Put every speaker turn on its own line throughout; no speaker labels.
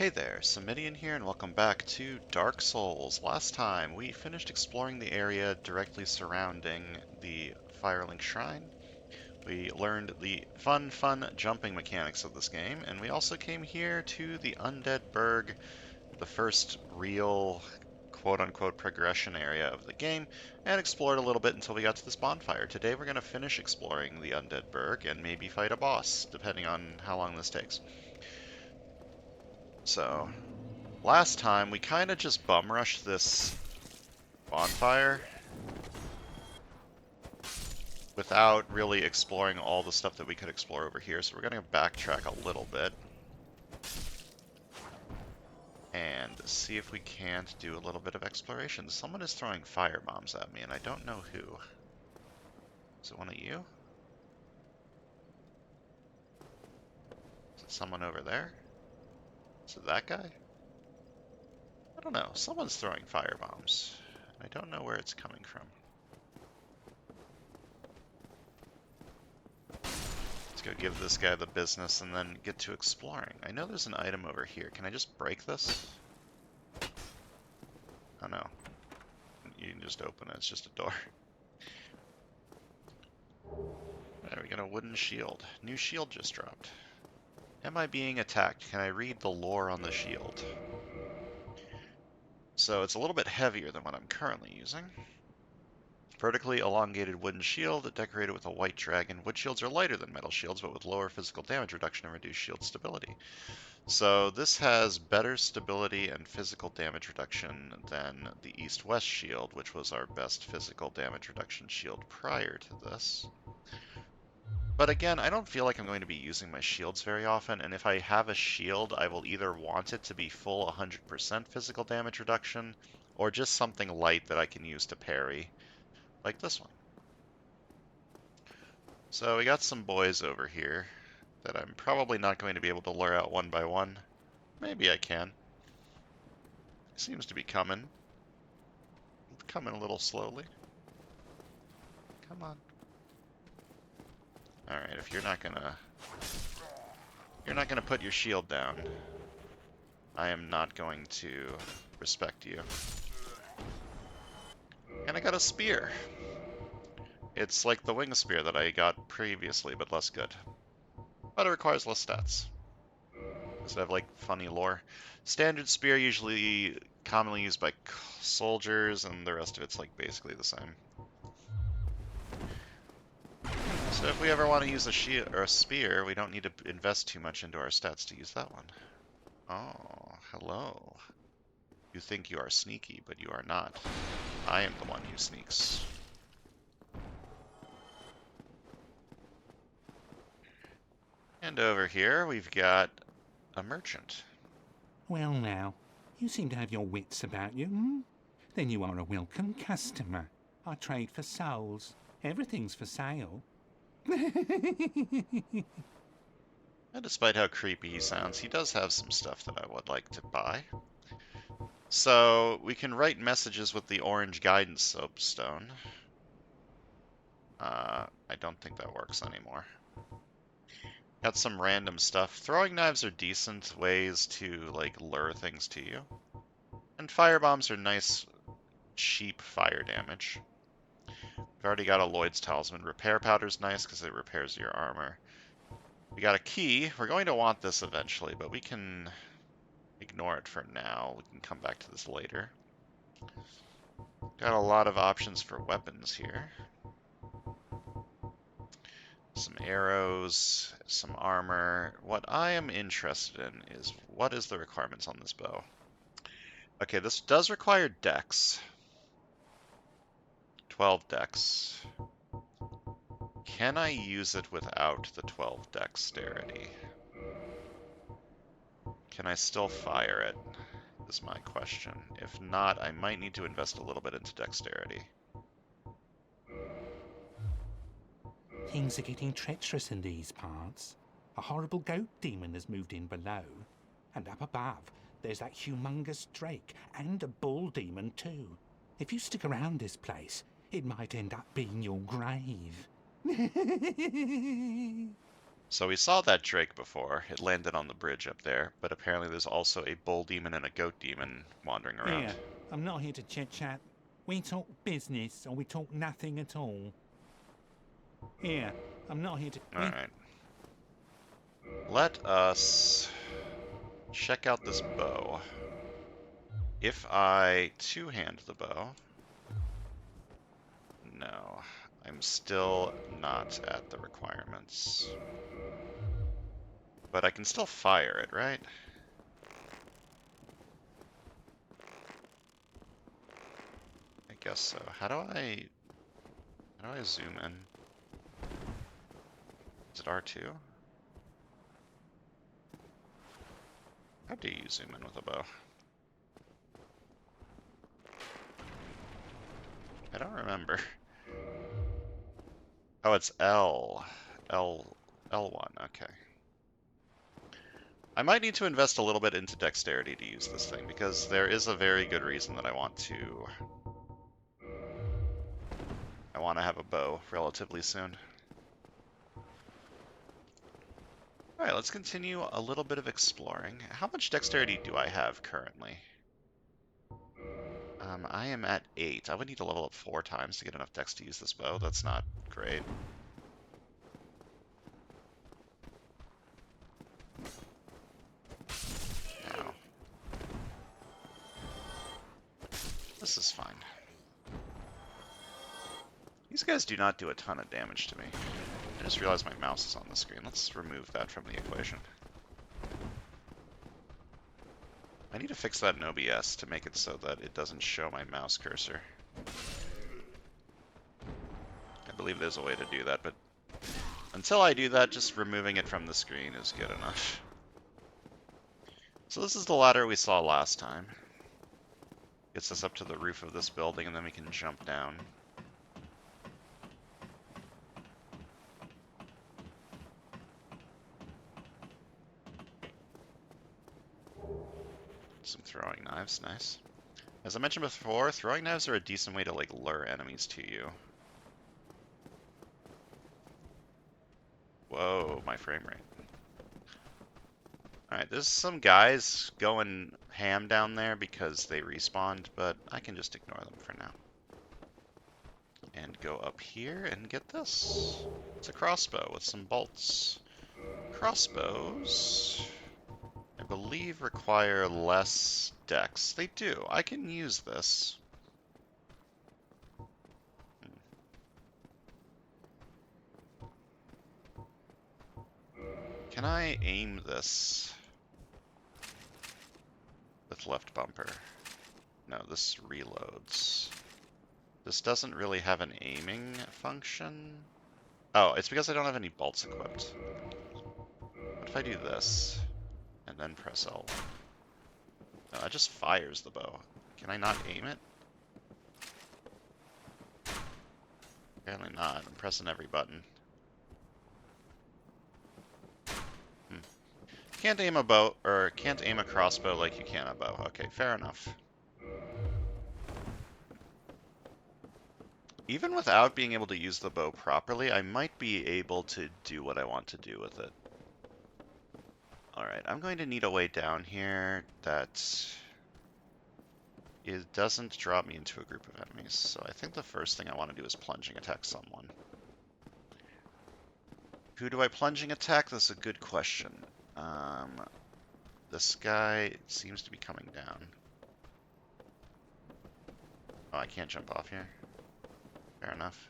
Hey there, Samitian here, and welcome back to Dark Souls. Last time, we finished exploring the area directly surrounding the Firelink Shrine. We learned the fun jumping mechanics of this game, and we also came here to the Undead Burg, the first real quote-unquote progression area of the game, and explored a little bit until we got to this bonfire. Today we're going to finish exploring the Undead Burg and maybe fight a boss, depending on how long this takes. So, last time, we kind of just bum rushed this bonfire without really exploring all the stuff that we could explore over here, so we're going to backtrack a little bit and see if we can't do a little bit of exploration. Someone is throwing fire bombs at me, and I don't know who. Is it one of you? Is it someone over there? Is it that guy? I don't know. Someone's throwing fire bombs. I don't know where it's coming from. Go give this guy the business and then get to exploring. I know there's an item over here. Can I just break this? Oh no. You can just open it. It's just a door. There, we got a wooden shield. New shield just dropped. Am I being attacked? Can I read the lore on the shield? So it's a little bit heavier than what I'm currently using. Vertically elongated wooden shield decorated with a white dragon. Wood shields are lighter than metal shields, but with lower physical damage reduction and reduced shield stability. So this has better stability and physical damage reduction than the East-West shield, which was our best physical damage reduction shield prior to this. But again, I don't feel like I'm going to be using my shields very often, and if I have a shield, I will either want it to be full 100% physical damage reduction, or just something light that I can use to parry, like this one. So we got some boys over here that I'm probably not going to be able to lure out one by one. Maybe I can. Seems to be coming. Coming a little slowly. Come on. Alright, if you're not gonna put your shield down, I am not going to respect you. And I got a spear. It's like the wing spear that I got previously, but less good. But it requires less stats. Does it have like funny lore? Standard spear usually commonly used by soldiers, and the rest of it's like basically the same. So if we ever want to use a shield or a spear, we don't need to invest too much into our stats to use that one. Oh, hello. You think you are sneaky, but you are not. I am the one who sneaks. And over here, we've got a merchant.
Well now, you seem to have your wits about you, hmm? Then you are a welcome customer. I trade for souls. Everything's for sale.
And despite how creepy he sounds, he does have some stuff that I would like to buy. So we can write messages with the orange guidance soapstone. I don't think that works anymore. Got some random stuff. Throwing knives are decent ways to like lure things to you. And firebombs are nice, cheap fire damage. We've already got a Lloyd's Talisman. Repair powder's nice because it repairs your armor. We got a key. We're going to want this eventually, but we can ignore it for now. We can come back to this later. Got a lot of options for weapons here. Some arrows, some armor. What I am interested in is what is the requirements on this bow? Okay, this does require dex. 12 dex. Can I use it without the 12 dexterity? Can I still fire it? Is my question. If not, I might need to invest a little bit into dexterity.
Things are getting treacherous in these parts. A horrible goat demon has moved in below. And up above, there's that humongous drake and a bull demon too. If you stick around this place, it might end up being your grave.
So we saw that drake before. It landed on the bridge up there, but apparently there's also a bull demon and a goat demon wandering around.
Here, I'm not here to chit-chat. We talk business or we talk nothing at all. Here, I'm not here to...
Alright. Let us check out this bow. If I two-hand the bow... No, I'm still not at the requirements. But I can still fire it, right? I guess so. How do I zoom in? Is it R2? How do you zoom in with a bow? I don't remember. Oh, it's L. L1, okay. I might need to invest a little bit into dexterity to use this thing, because there is a very good reason that I want to have a bow relatively soon. Alright, let's continue a little bit of exploring. How much dexterity do I have currently? I am at 8. I would need to level up 4 times to get enough dex to use this bow. That's not great. Ow. This is fine. These guys do not do a ton of damage to me. I just realized my mouse is on the screen. Let's remove that from the equation. I need to fix that in OBS to make it so that it doesn't show my mouse cursor. I believe there's a way to do that, but until I do that, just removing it from the screen is good enough. So this is the ladder we saw last time. Gets us up to the roof of this building, and then we can jump down. Some throwing knives, nice. As I mentioned before, throwing knives are a decent way to like lure enemies to you. Whoa, my frame rate. Alright, there's some guys going ham down there because they respawned, but I can just ignore them for now. And go up here and get this. It's a crossbow with some bolts. Crossbows, I believe, require less dex. They do. I can use this. Can I aim this with left bumper? No, this reloads. This doesn't really have an aiming function. Oh, it's because I don't have any bolts equipped. What if I do this and then press L1? No, that just fires the bow. Can I not aim it? Apparently not. I'm pressing every button. Can't aim a bow, or can't aim a crossbow like you can a bow. Okay, fair enough. Even without being able to use the bow properly, I might be able to do what I want to do with it. Alright, I'm going to need a way down here that doesn't drop me into a group of enemies. So I think the first thing I want to do is plunging attack someone. Who do I plunging attack? That's a good question. This guy seems to be coming down. Oh, I can't jump off here. Fair enough.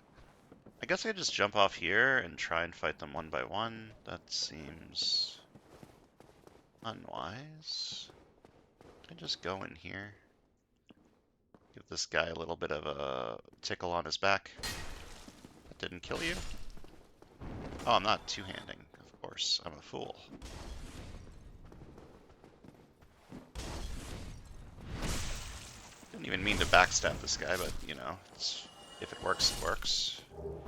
I guess I could just jump off here and try and fight them one by one. That seems unwise. Can I just go in here? Give this guy a little bit of a tickle on his back. That didn't kill you? Oh, I'm not two-handing, of course. I'm a fool. Didn't even mean to backstab this guy, but, you know, if it works, it works. Oh,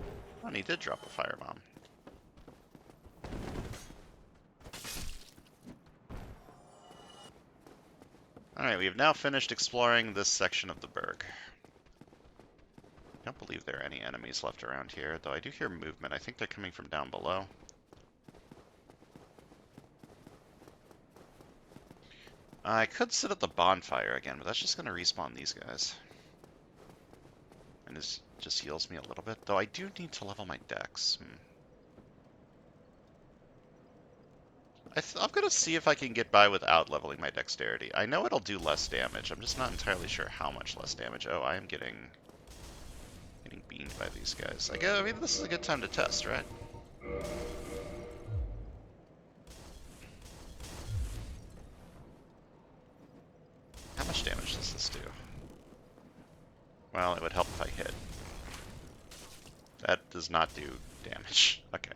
and he did drop a firebomb. Alright, we have now finished exploring this section of the Berg. I don't believe there are any enemies left around here, though I do hear movement. I think they're coming from down below. I could sit at the bonfire again, but that's just going to respawn these guys. And this just heals me a little bit, though I do need to level my dex. I'm going to see if I can get by without leveling my dexterity. I know it'll do less damage. I'm just not entirely sure how much less damage. Oh, I am getting beamed by these guys. I mean, this is a good time to test, right? How much damage does this do? Well, it would help if I hit. That does not do damage. Okay.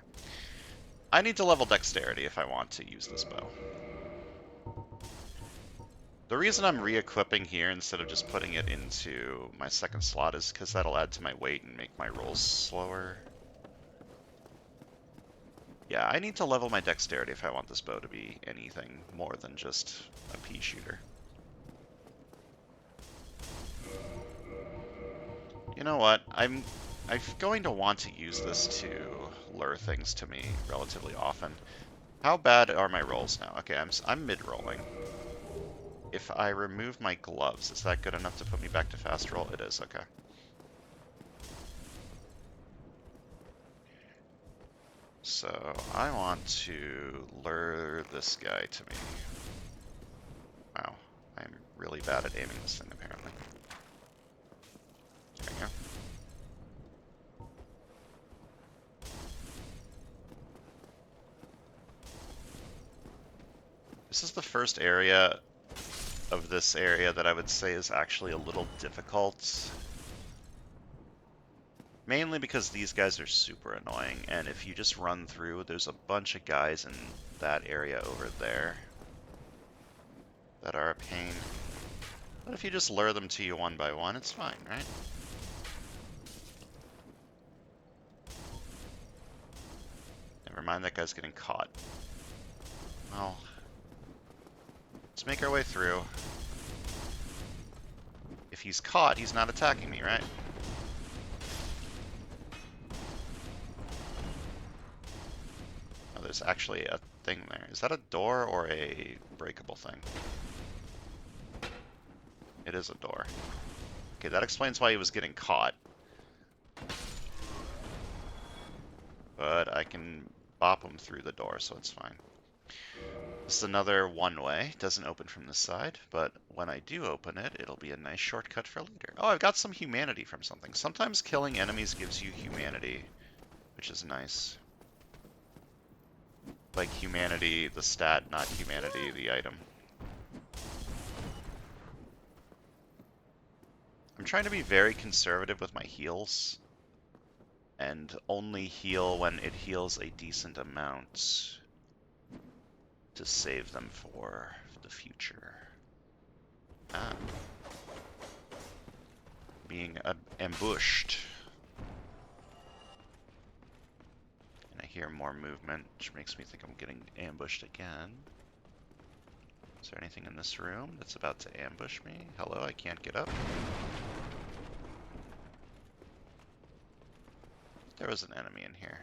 I need to level dexterity if I want to use this bow. The reason I'm re-equipping here instead of just putting it into my second slot is because that'll add to my weight and make my rolls slower. Yeah, I need to level my dexterity if I want this bow to be anything more than just a pea shooter. You know what? I'm going to want to use this to lure things to me relatively often. How bad are my rolls now? Okay, I'm mid-rolling. If I remove my gloves, is that good enough to put me back to fast roll? It is, okay. So I want to lure this guy to me. Wow, I'm really bad at aiming this thing apparently. There we go. This is the first area of this area that I would say is actually a little difficult. Mainly because these guys are super annoying, and if you just run through, there's a bunch of guys in that area over there that are a pain. But if you just lure them to you one by one, it's fine, right? Never mind, that guy's getting caught. Well, let's make our way through. If he's caught, he's not attacking me, right? Oh, there's actually a thing there. Is that a door or a breakable thing? It is a door. Okay, that explains why he was getting caught. But I can bop him through the door, so it's fine. This is another one-way. Doesn't open from this side, but when I do open it, it'll be a nice shortcut for later. Oh, I've got some humanity from something. Sometimes killing enemies gives you humanity, which is nice. Like humanity, the stat, not humanity, the item. I'm trying to be very conservative with my heals, and only heal when it heals a decent amount to save them for the future. Ah. Being ambushed. And I hear more movement, which makes me think I'm getting ambushed again. Is there anything in this room that's about to ambush me? Hello, I can't get up. There was an enemy in here.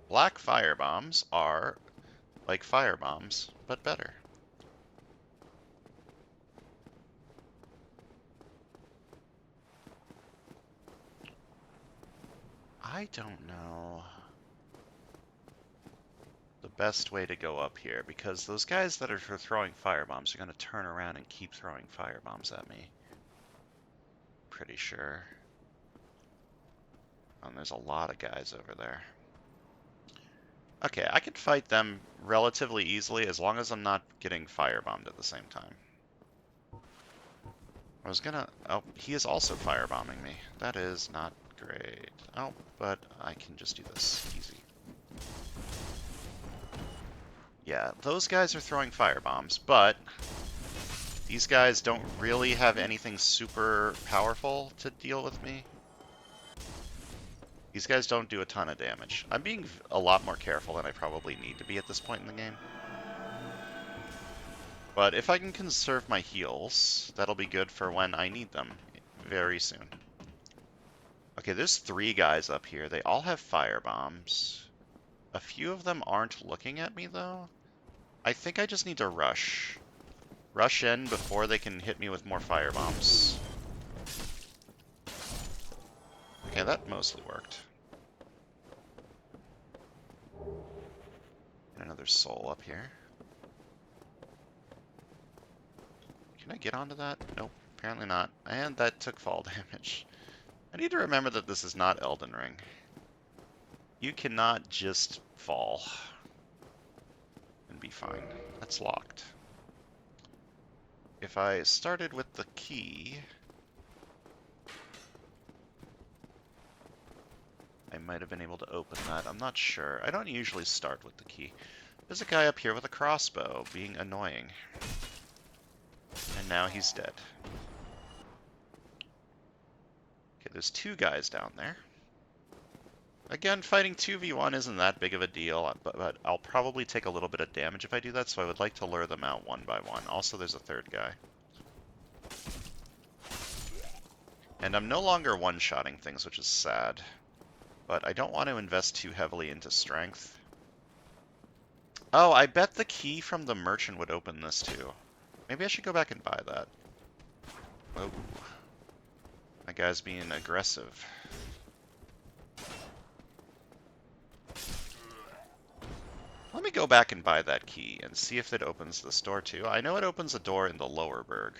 Black fire bombs are like fire bombs, but better. I don't know the best way to go up here, because those guys that are throwing fire bombs are going to turn around and keep throwing fire bombs at me. Pretty sure. And there's a lot of guys over there. Okay, I can fight them relatively easily as long as I'm not getting firebombed at the same time. I was gonna... Oh, he is also firebombing me. That is not great. Oh, but I can just do this. Easy. Yeah, those guys are throwing firebombs, but these guys don't really have anything super powerful to deal with me. These guys don't do a ton of damage. I'm being a lot more careful than I probably need to be at this point in the game. But if I can conserve my heals, that'll be good for when I need them very soon. Okay, there's 3 guys up here. They all have fire bombs. A few of them aren't looking at me, though. I think I just need to rush. Rush in before they can hit me with more fire bombs. Okay, that mostly worked. And another soul up here. Can I get onto that? Nope, apparently not. And that took fall damage. I need to remember that this is not Elden Ring. You cannot just fall and be fine. That's locked. If I started with the key, I might have been able to open that. I'm not sure. I don't usually start with the key. There's a guy up here with a crossbow being annoying. And now he's dead. Okay, there's two guys down there. Again, fighting 2v1 isn't that big of a deal, but I'll probably take a little bit of damage if I do that, so I would like to lure them out one by one. Also, there's a third guy. And I'm no longer one-shotting things, which is sad. But I don't want to invest too heavily into strength. Oh, I bet the key from the merchant would open this too. Maybe I should go back and buy that. Whoa. That guy's being aggressive. Let me go back and buy that key and see if it opens this door too. I know it opens a door in the lower burg,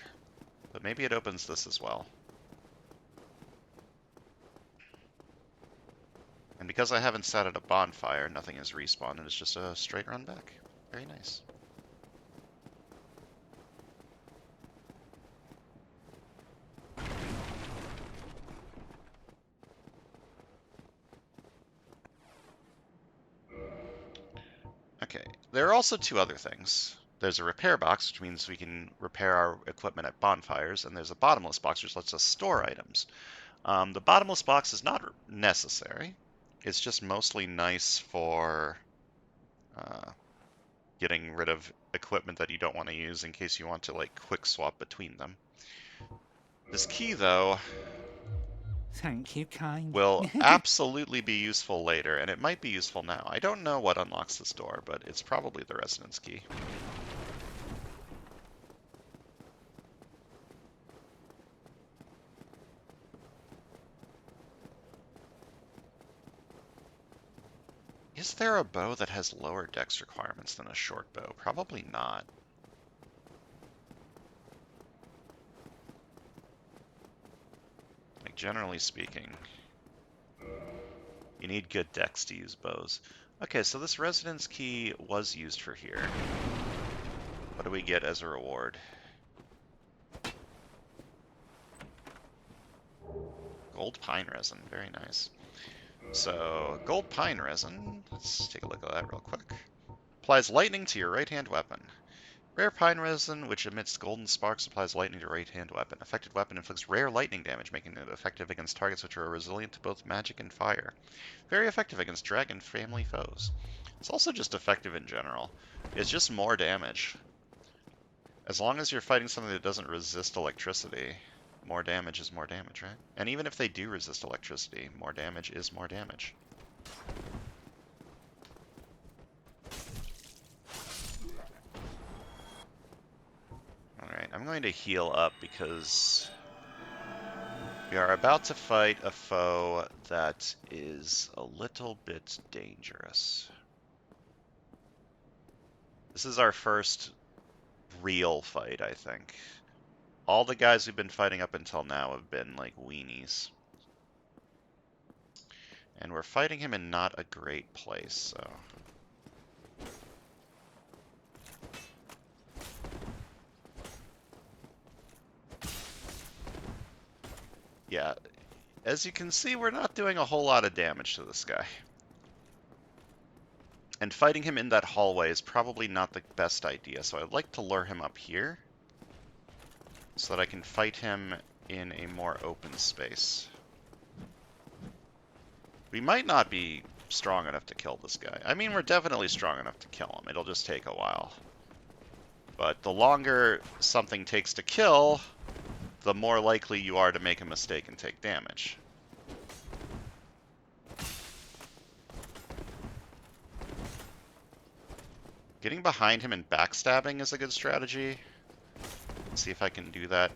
but maybe it opens this as well. And because I haven't sat at a bonfire, nothing has respawned, and it's just a straight run back. Very nice. Okay, there are also two other things. There's a repair box, which means we can repair our equipment at bonfires, and there's a bottomless box, which lets us store items. The bottomless box is not necessary. It's just mostly nice for getting rid of equipment that you don't want to use in case you want to, like, quick swap between them. This key, though,
Thank you, kind.
will absolutely be useful later, and it might be useful now. I don't know what unlocks this door, but it's probably the residence key. Is there a bow that has lower dex requirements than a short bow? Probably not. Like, generally speaking, you need good dex to use bows. Okay, so this residence key was used for here. What do we get as a reward? Gold pine resin, very nice. So, gold pine resin, let's take a look at that real quick. Applies lightning to your right-hand weapon. Rare pine resin, which emits golden sparks, applies lightning to right-hand weapon. Affected weapon inflicts rare lightning damage, making it effective against targets which are resilient to both magic and fire. Very effective against dragon family foes. It's also just effective in general. It's just more damage. As long as you're fighting something that doesn't resist electricity, more damage is more damage, right? And even if they do resist electricity, more damage is more damage. Alright, I'm going to heal up because we are about to fight a foe that is a little bit dangerous. This is our first real fight, I think. All the guys we've been fighting up until now have been like weenies. And we're fighting him in not a great place, so... Yeah, as you can see, we're not doing a whole lot of damage to this guy. And fighting him in that hallway is probably not the best idea, so I'd like to lure him up here so that I can fight him in a more open space. We might not be strong enough to kill this guy. I mean, we're definitely strong enough to kill him. It'll just take a while. But the longer something takes to kill, the more likely you are to make a mistake and take damage. Getting behind him and backstabbing is a good strategy. Let's see if I can do that.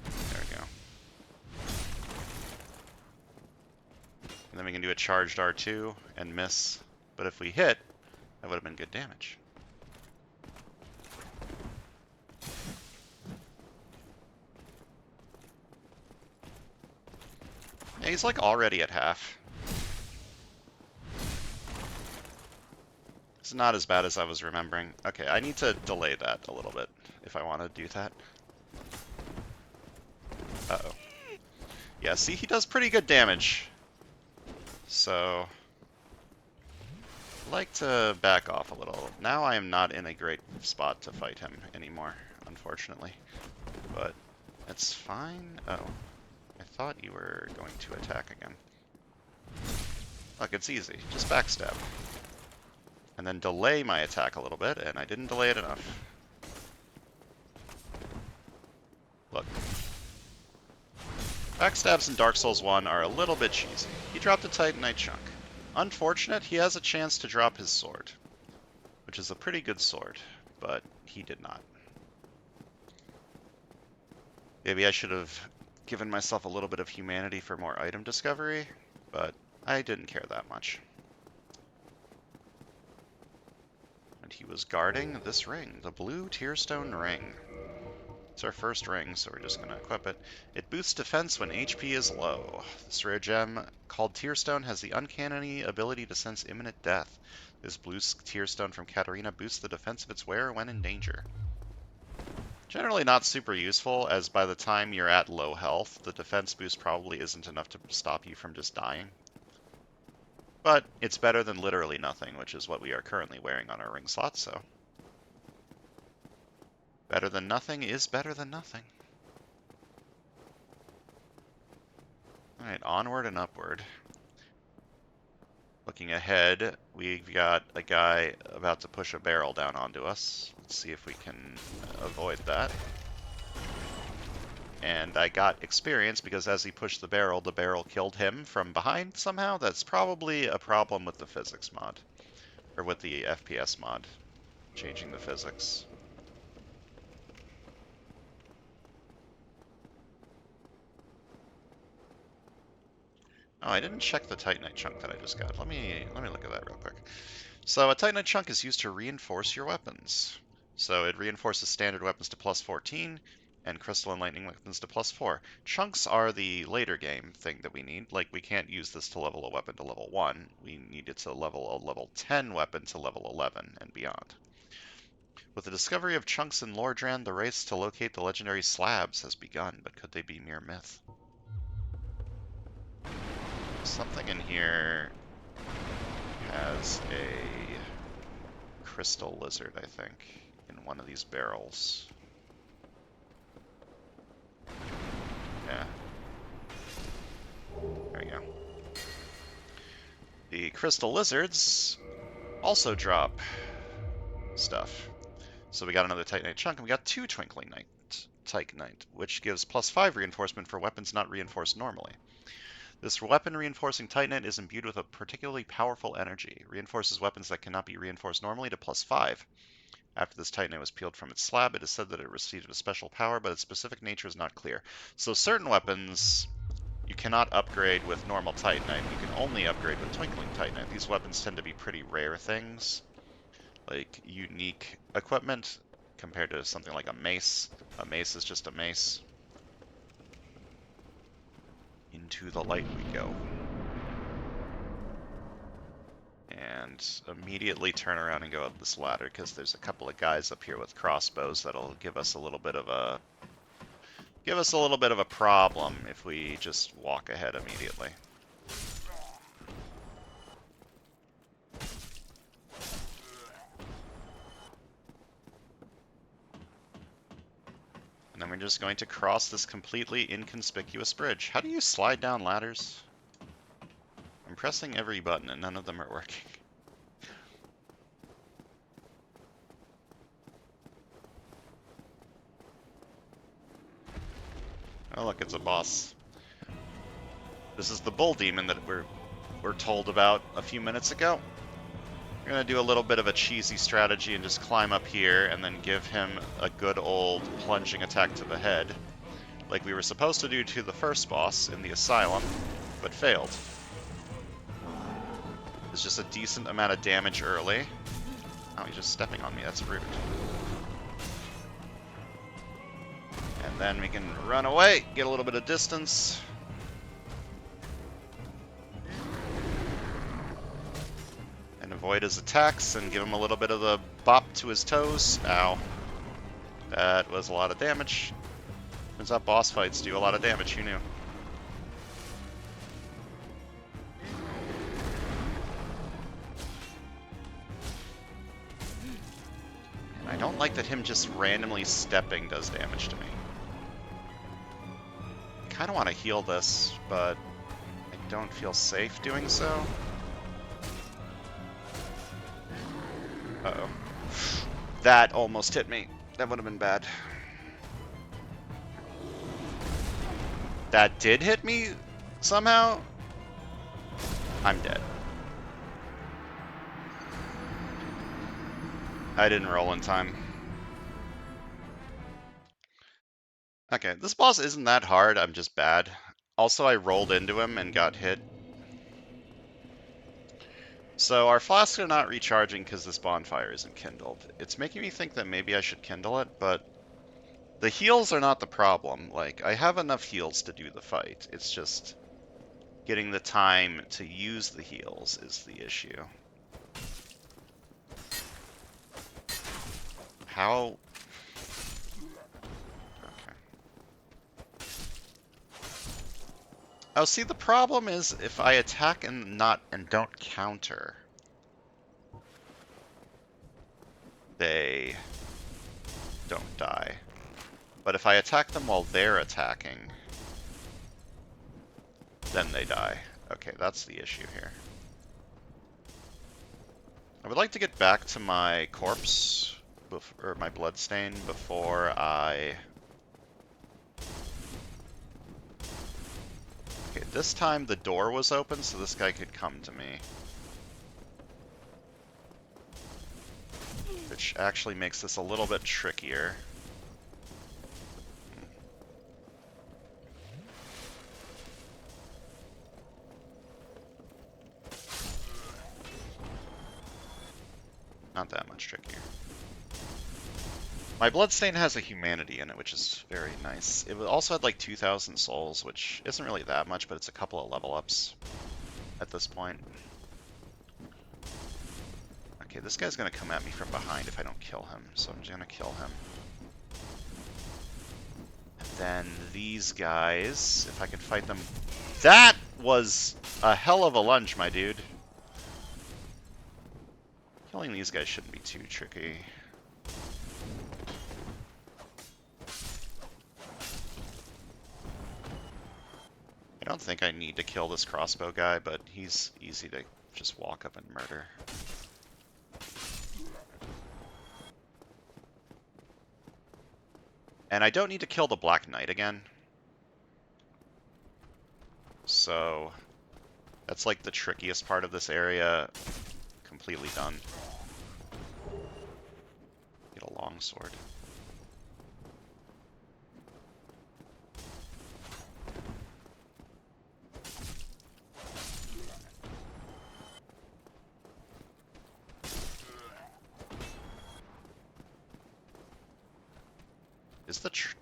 There we go. And then we can do a charged R2 and miss. But if we hit, that would have been good damage. Yeah, he's like already at half. It's not as bad as I was remembering. Okay, I need to delay that a little bit if I want to do that. Uh-oh. Yeah, see, he does pretty good damage. So, I'd like to back off a little. Now I am not in a great spot to fight him anymore, unfortunately. But it's fine. Oh, I thought you were going to attack again. Look, it's easy. Just backstab. And then delay my attack a little bit, and I didn't delay it enough. Look. Backstabs in Dark Souls 1 are a little bit cheesy. He dropped a Titanite chunk. Unfortunate, he has a chance to drop his sword, which is a pretty good sword, but he did not. Maybe I should have given myself a little bit of humanity for more item discovery, but I didn't care that much. And he was guarding this ring, the blue Tearstone ring. It's our first ring, so we're just going to equip it. It boosts defense when HP is low. This rare gem, called Tearstone, has the uncanny ability to sense imminent death. This blue Tearstone from Katarina boosts the defense of its wearer when in danger. Generally not super useful, as by the time you're at low health, the defense boost probably isn't enough to stop you from just dying. But it's better than literally nothing, which is what we are currently wearing on our ring slot, so... better than nothing is better than nothing. Alright, onward and upward. Looking ahead, we've got a guy about to push a barrel down onto us. Let's see if we can avoid that. And I got experience because as he pushed the barrel killed him from behind somehow. That's probably a problem with the physics mod. Or with the FPS mod. Changing the physics. Oh, I didn't check the Titanite chunk that I just got. Let me look at that real quick. So a Titanite chunk is used to reinforce your weapons. So it reinforces standard weapons to plus 14, and crystal and lightning weapons to plus 4. Chunks are the later game thing that we need. Like, we can't use this to level a weapon to level 1. We need it to level a level 10 weapon to level 11 and beyond. With the discovery of chunks in Lordran, the race to locate the legendary slabs has begun, but could they be mere myth? Something in here has a crystal lizard, I think, in one of these barrels. Yeah. There we go. The crystal lizards also drop stuff. So we got another Titanite chunk, and we got 2 Twinkling Titanite, which gives plus 5 reinforcement for weapons not reinforced normally. This weapon reinforcing Titanite is imbued with a particularly powerful energy. Reinforces weapons that cannot be reinforced normally to plus 5. After this Titanite was peeled from its slab, it is said that it received a special power, but its specific nature is not clear. So certain weapons you cannot upgrade with normal Titanite. You can only upgrade with Twinkling Titanite. These weapons tend to be pretty rare things, like unique equipment, compared to something like a mace. A mace is just a mace. Into the light we go. And immediately turn around and go up this ladder, because there's a couple of guys up here with crossbows that'll give us a little bit of a problem if we just walk ahead immediately. And then we're just going to cross this completely inconspicuous bridge. How do you slide down ladders? I'm pressing every button and none of them are working. Oh look, it's a boss. This is the bull demon that we're were told about a few minutes ago. We're going to do a little bit of a cheesy strategy and just climb up here and then give him a good old plunging attack to the head, like we were supposed to do to the first boss in the Asylum, but failed. It's just a decent amount of damage early. Oh, he's just stepping on me. That's rude. And then we can run away, get a little bit of distance. And avoid his attacks and give him a little bit of the bop to his toes. Ow. That was a lot of damage. Turns out boss fights do a lot of damage, who knew? And I don't like that him just randomly stepping does damage to me. I kind of want to heal this, but I don't feel safe doing so. Uh-oh. That almost hit me. That would have been bad. That did hit me somehow. I'm dead. I didn't roll in time. Okay, this boss isn't that hard, I'm just bad. Also, I rolled into him and got hit. So our flasks are not recharging because this bonfire isn't kindled. It's making me think that maybe I should kindle it, but the heals are not the problem. Like, I have enough heals to do the fight. It's just getting the time to use the heals is the issue. How? Okay. Oh, see, the problem is if I attack and don't counter, they don't die. But if I attack them while they're attacking, then they die. Okay, that's the issue here. I would like to get back to my corpse, or my bloodstain, before I... Okay, this time the door was open, so this guy could come to me. Which actually makes this a little bit trickier. Not that much trickier. My bloodstain has a humanity in it, which is very nice. It also had like 2,000 souls, which isn't really that much, but it's a couple of level ups at this point. Okay, this guy's gonna come at me from behind if I don't kill him, so I'm just gonna kill him. And then these guys, if I can fight them... That was a hell of a lunge, my dude. Killing these guys shouldn't be too tricky. I don't think I need to kill this crossbow guy, but he's easy to just walk up and murder. And I don't need to kill the Black Knight again. So that's like the trickiest part of this area. Completely done. Get a longsword.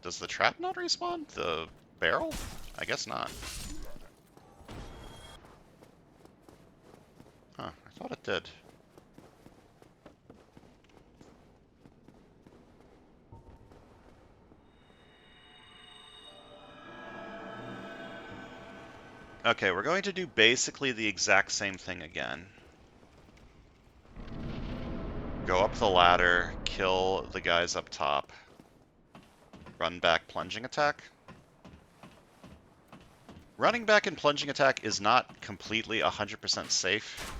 Does the trap not respawn? The barrel? I guess not. Huh, I thought it did. Okay, we're going to do basically the exact same thing again. Go up the ladder, kill the guys up top. Run back, plunging attack. Running back and plunging attack is not completely 100% safe.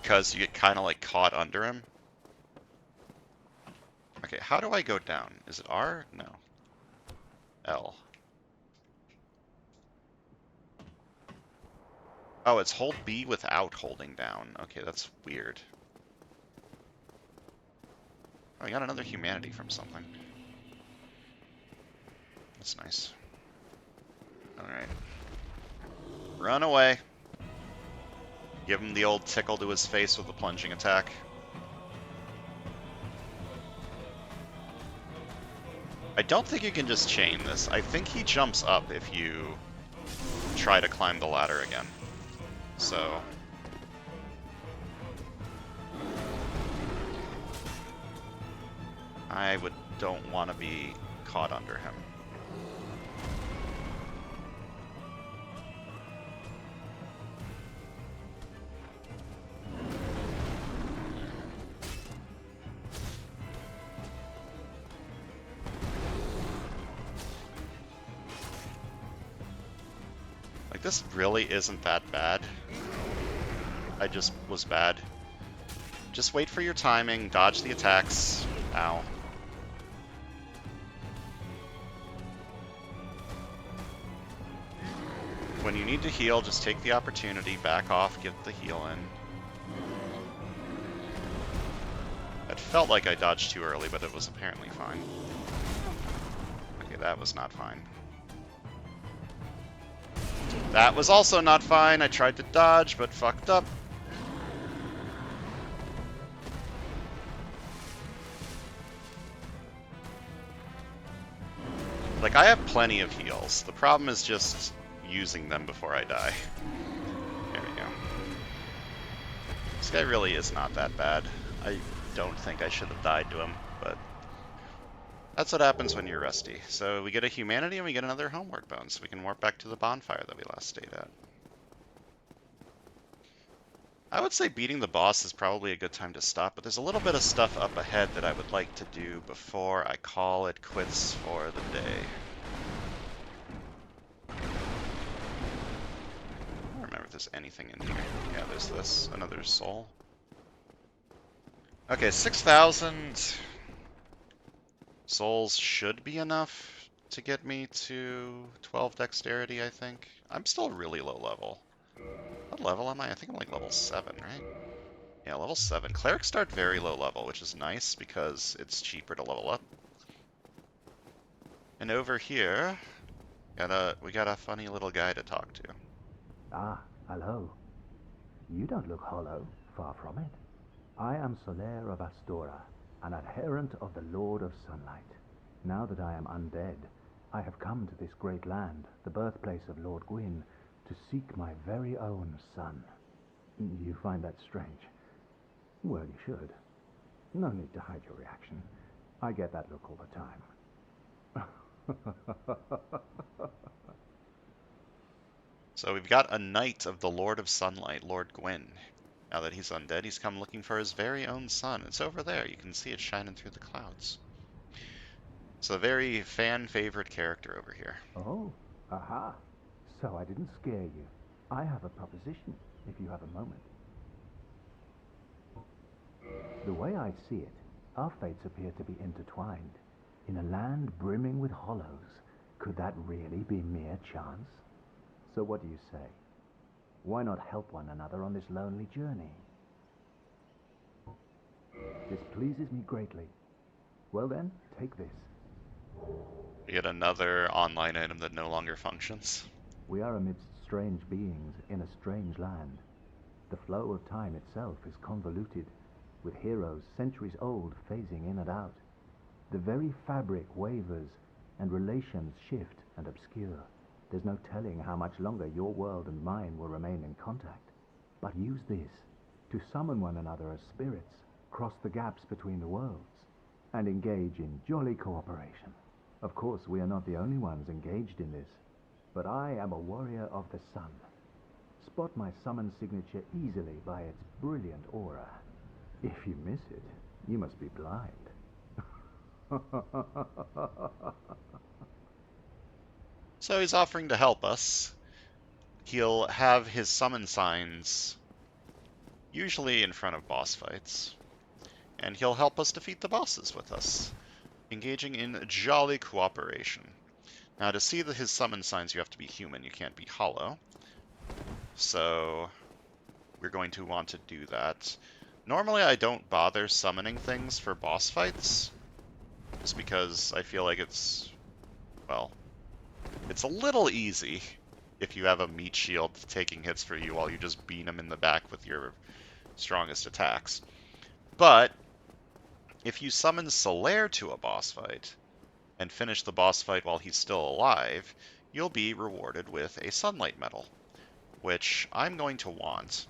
Because you get kind of like caught under him. Okay, how do I go down? Is it R? No. L. Oh, it's hold B without holding down. Okay, that's weird. Oh, I got another humanity from something. That's nice. Alright. Run away. Give him the old tickle to his face with a plunging attack. I don't think you can just chain this. I think he jumps up if you try to climb the ladder again. So... don't want to be caught under him. Like, this really isn't that bad. I just was bad. Just wait for your timing, dodge the attacks. Ow. When you need to heal, just take the opportunity, back off, get the heal in. It felt like I dodged too early, but it was apparently fine. Okay, that was not fine. That was also not fine. I tried to dodge, but fucked up. Like, I have plenty of heals. The problem is just using them before I die. There we go. This guy really is not that bad. I don't think I should have died to him, but that's what happens when you're rusty. So we get a humanity and we get another homework bone, so we can warp back to the bonfire that we last stayed at. I would say beating the boss is probably a good time to stop, but there's a little bit of stuff up ahead that I would like to do before I call it quits for the day. I don't remember if there's anything in here. Yeah, there's this. Another soul. Okay, 6,000 souls should be enough to get me to 12 dexterity, I think. I'm still really low level. What level am I? I think I'm like level 7, right? Yeah, level 7. Clerics start very low level, which is nice because it's cheaper to level up. And over here, we got a funny little guy to talk to.
Ah, hello. You don't look hollow, far from it. I am Solaire of Astora, an adherent of the Lord of Sunlight. Now that I am undead, I have come to this great land, the birthplace of Lord Gwyn, to seek my very own son. You find that strange? Well, you should. No need to hide your reaction. I get that look all the time.
So we've got a knight of the Lord of Sunlight, Lord Gwyn. Now that he's undead, he's come looking for his very own sun. It's over there. You can see it shining through the clouds. It's a very fan-favorite character over here.
Oh, aha. So I didn't scare you. I have a proposition, if you have a moment. The way I see it, our fates appear to be intertwined. In a land brimming with hollows, could that really be mere chance? So what do you say? Why not help one another on this lonely journey? This pleases me greatly. Well then, take this.
We get another online item that no longer functions.
We are amidst strange beings in a strange land. The flow of time itself is convoluted, with heroes centuries old phasing in and out. The very fabric wavers, and relations shift and obscure. There's no telling how much longer your world and mine will remain in contact. But use this to summon one another as spirits, cross the gaps between the worlds, and engage in jolly cooperation. Of course, we are not the only ones engaged in this, but I am a warrior of the sun. Spot my summon signature easily by its brilliant aura. If you miss it, you must be blind.
So he's offering to help us. He'll have his summon signs usually in front of boss fights, and he'll help us defeat the bosses with us, engaging in jolly cooperation. Now, to see his summon signs, you have to be human. You can't be hollow. So we're going to want to do that. Normally I don't bother summoning things for boss fights, just because I feel like it's, well, it's a little easy if you have a meat shield taking hits for you while you just beat him in the back with your strongest attacks. But if you summon Solaire to a boss fight and finish the boss fight while he's still alive, you'll be rewarded with a sunlight medal, which I'm going to want,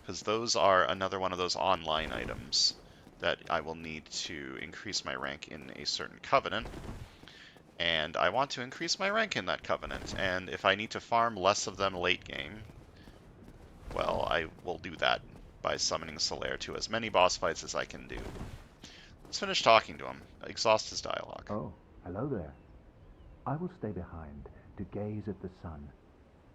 because those are another one of those online items that I will need to increase my rank in a certain covenant. And I want to increase my rank in that covenant, and if I need to farm less of them late game, well, I will do that by summoning Solaire to as many boss fights as I can do. Let's finish talking to him, exhaust his dialogue.
Oh, hello there. I will stay behind to gaze at the sun.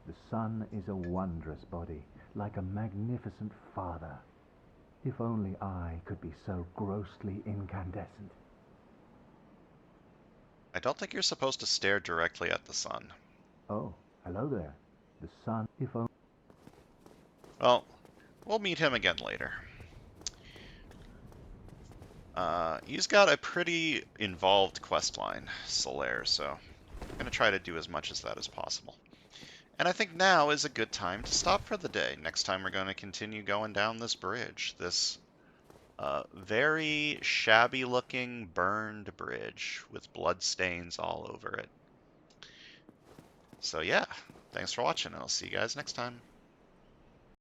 The sun is a wondrous body, like a magnificent father. If only I could be so grossly incandescent.
I don't think you're supposed to stare directly at the sun.
Oh, hello there. The sun, if only...
Well, we'll meet him again later. He's got a pretty involved quest line, Solaire, so I'm going to try to do as much as that as possible. And I think now is a good time to stop for the day. Next time we're going to continue going down this bridge, this very shabby-looking, burned bridge with blood stains all over it. So yeah, thanks for watching, and I'll see you guys next time.